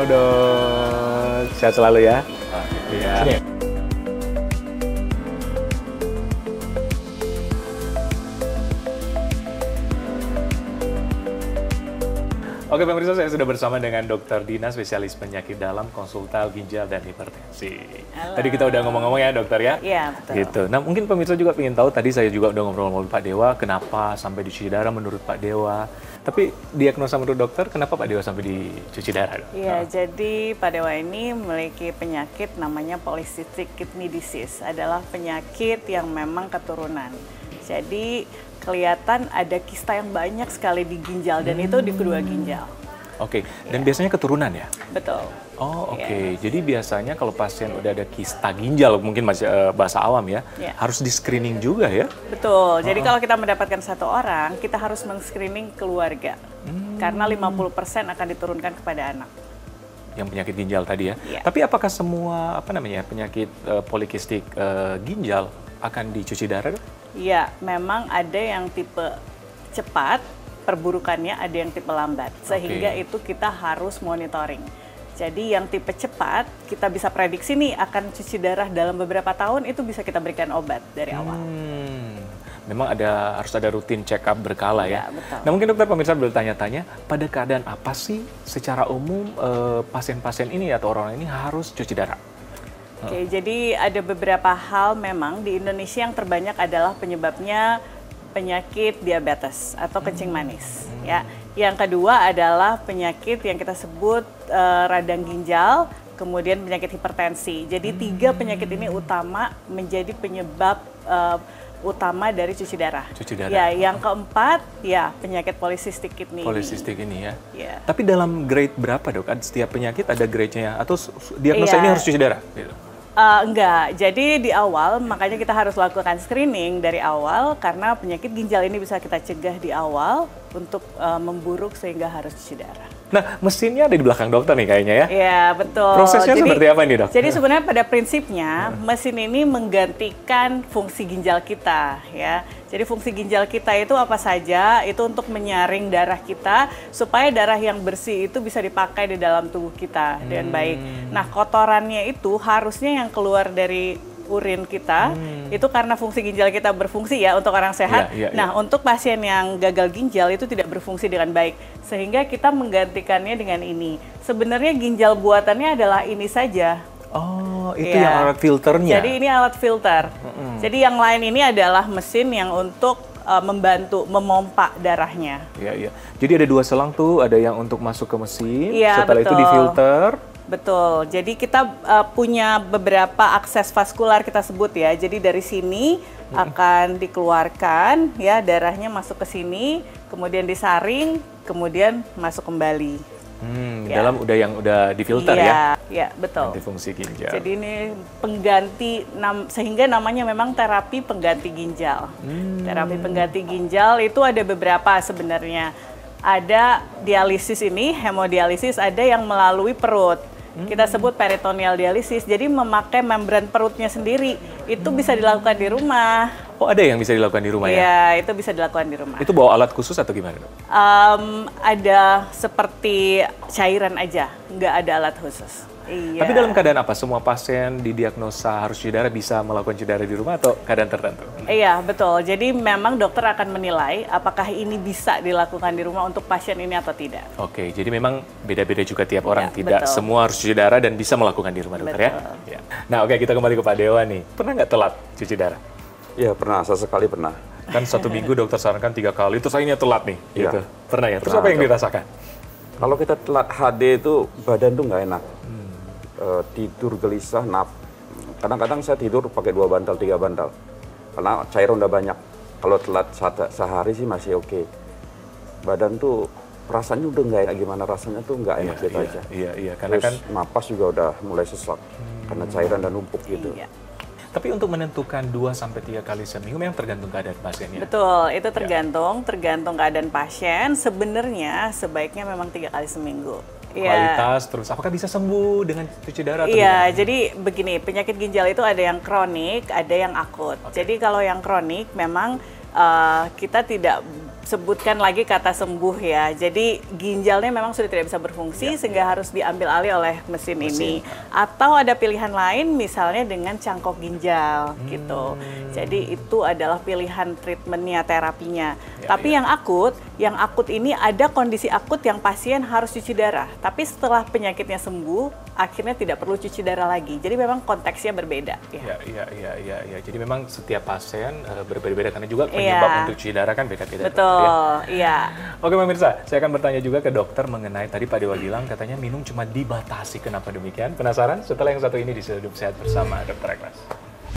Halo dok, sehat selalu ya. Iya. Sini. Oke pemirsa, saya sudah bersama dengan Dr. Dina, spesialis penyakit dalam, konsultan ginjal dan hipertensi. Halo. Tadi kita udah ngomong-ngomong ya dokter ya? Iya, betul. Gitu. Nah mungkin pemirsa juga ingin tahu, tadi saya juga udah ngobrol-ngobrol Pak Dewa, kenapa sampai dicuci darah menurut Pak Dewa. Tapi diagnosa menurut dokter, kenapa Pak Dewa sampai dicuci darah? Iya, jadi Pak Dewa ini memiliki penyakit namanya polycystic kidney disease. Adalah penyakit yang memang keturunan. Jadi kelihatan ada kista yang banyak sekali di ginjal dan itu di kedua ginjal. Oke, dan biasanya keturunan ya? Betul. Oh oke. Jadi biasanya kalau pasien udah ada kista ginjal, mungkin masih bahasa awam ya, harus di screening juga ya? Betul, jadi kalau kita mendapatkan satu orang, kita harus men-screening keluarga. Karena 50% akan diturunkan kepada anak. Yang penyakit ginjal tadi ya? Iya. Tapi apakah semua penyakit polikistik ginjal akan dicuci darah? Iya, memang ada yang tipe cepat, perburukannya ada yang tipe lambat. Sehingga itu kita harus monitoring. Jadi yang tipe cepat, kita bisa prediksi nih akan cuci darah dalam beberapa tahun, itu bisa kita berikan obat dari awal. Memang harus ada rutin check up berkala ya? Betul. Nah mungkin dokter pemirsa bertanya-tanya, pada keadaan apa sih secara umum pasien-pasien ini atau orang ini harus cuci darah? Oke, jadi ada beberapa hal memang di Indonesia yang terbanyak adalah penyebabnya penyakit diabetes atau kencing manis. Ya, yang kedua adalah penyakit yang kita sebut radang ginjal, kemudian penyakit hipertensi. Jadi tiga penyakit ini menjadi penyebab utama dari cuci darah. Cuci darah. Ya, yang keempat ya penyakit polycystic kidney. Polycystic ini ya. Ya. Tapi dalam grade berapa dok? Setiap penyakit ada grade-nya atau diagnosa ini harus cuci darah? Gitu. Enggak, jadi di awal makanya kita harus lakukan screening dari awal karena penyakit ginjal ini bisa kita cegah di awal untuk memburuk sehingga harus cuci darah. Nah, mesinnya ada di belakang dokter nih kayaknya ya? Iya, betul. Prosesnya seperti apa nih dok? Jadi sebenarnya pada prinsipnya mesin ini menggantikan fungsi ginjal kita ya. Jadi fungsi ginjal kita itu apa saja? Itu untuk menyaring darah kita supaya darah yang bersih itu bisa dipakai di dalam tubuh kita dengan baik. Nah, kotorannya itu harusnya yang keluar dari urin kita itu karena fungsi ginjal kita berfungsi ya untuk orang sehat. Nah, untuk pasien yang gagal ginjal itu tidak berfungsi dengan baik sehingga kita menggantikannya dengan ini. Sebenarnya ginjal buatannya adalah ini saja. Oh, itu yang alat filternya. Jadi ini alat filter. Jadi yang lain ini adalah mesin yang untuk membantu memompa darahnya. Iya, iya. Jadi ada dua selang tuh, ada yang untuk masuk ke mesin, setelah itu betul. difilter. Betul. Jadi kita punya beberapa akses vaskular kita sebut ya. Jadi dari sini akan dikeluarkan ya darahnya masuk ke sini, kemudian disaring, kemudian masuk kembali. Dalam udah difilter ya? Iya, betul. Nanti fungsi ginjal. Jadi ini pengganti, sehingga namanya memang terapi pengganti ginjal. Terapi pengganti ginjal itu ada beberapa sebenarnya. Ada dialisis ini, hemodialisis, ada yang melalui perut. Kita sebut peritoneal dialisis, jadi memakai membran perutnya sendiri. Itu bisa dilakukan di rumah. Oh, ada yang bisa dilakukan di rumah ya? Iya, itu bisa dilakukan di rumah. Itu bawa alat khusus atau gimana dok? Ada seperti cairan aja, nggak ada alat khusus. Iya. Tapi dalam keadaan apa? Semua pasien didiagnosa harus cuci darah bisa melakukan cuci darah di rumah atau keadaan tertentu? Iya, betul. Jadi memang dokter akan menilai apakah ini bisa dilakukan di rumah untuk pasien ini atau tidak. Oke, jadi memang beda-beda juga tiap orang. Ya, Tidak betul. semua harus cuci darah dan bisa melakukan di rumah dokter ya? Ya. Nah oke, kita kembali ke Pak Dewa nih. Pernah nggak telat cuci darah? Iya pernah, sesekali pernah. Kan satu minggu dokter sarankan 3 kali, terus akhirnya telat nih. Iya. Gitu. Pernah ya? Terus Pernah, apa yang dirasakan? Kalau kita telat HD itu badan tuh nggak enak. Tidur gelisah, kadang-kadang saya tidur pakai 2 bantal, 3 bantal. Karena cairan udah banyak. Kalau telat sehari sih masih oke. Badan tuh rasanya udah nggak enak, gimana rasanya tuh nggak enak gitu aja. Iya, karena Terus kan napas juga udah mulai sesak. Karena cairan dan numpuk gitu. Iya. tapi untuk menentukan 2-3 kali seminggu memang tergantung keadaan pasiennya. Betul, itu tergantung keadaan pasien. Sebenarnya sebaiknya memang 3 kali seminggu. Kualitas terus apakah bisa sembuh dengan cuci darah? Iya, jadi begini, penyakit ginjal itu ada yang kronik, ada yang akut. Jadi kalau yang kronik memang kita tidak sebutkan lagi kata sembuh ya. Jadi ginjalnya memang sudah tidak bisa berfungsi sehingga harus diambil alih oleh mesin ini. Atau ada pilihan lain misalnya dengan cangkok ginjal gitu. Jadi itu adalah pilihan treatmentnya, terapinya. Tapi yang akut ini ada kondisi akut yang pasien harus cuci darah. Tapi setelah penyakitnya sembuh, akhirnya tidak perlu cuci darah lagi. Jadi memang konteksnya berbeda. Iya. Jadi memang setiap pasien berbeda-beda karena juga penyebab untuk cuci darah kan beda-beda. Betul, iya. Oke pemirsa, saya akan bertanya juga ke dokter mengenai tadi Pak Dewa bilang katanya minum cuma dibatasi. Kenapa demikian? Penasaran? Setelah yang satu ini di Hidup Sehat bersama Dr. Agnes.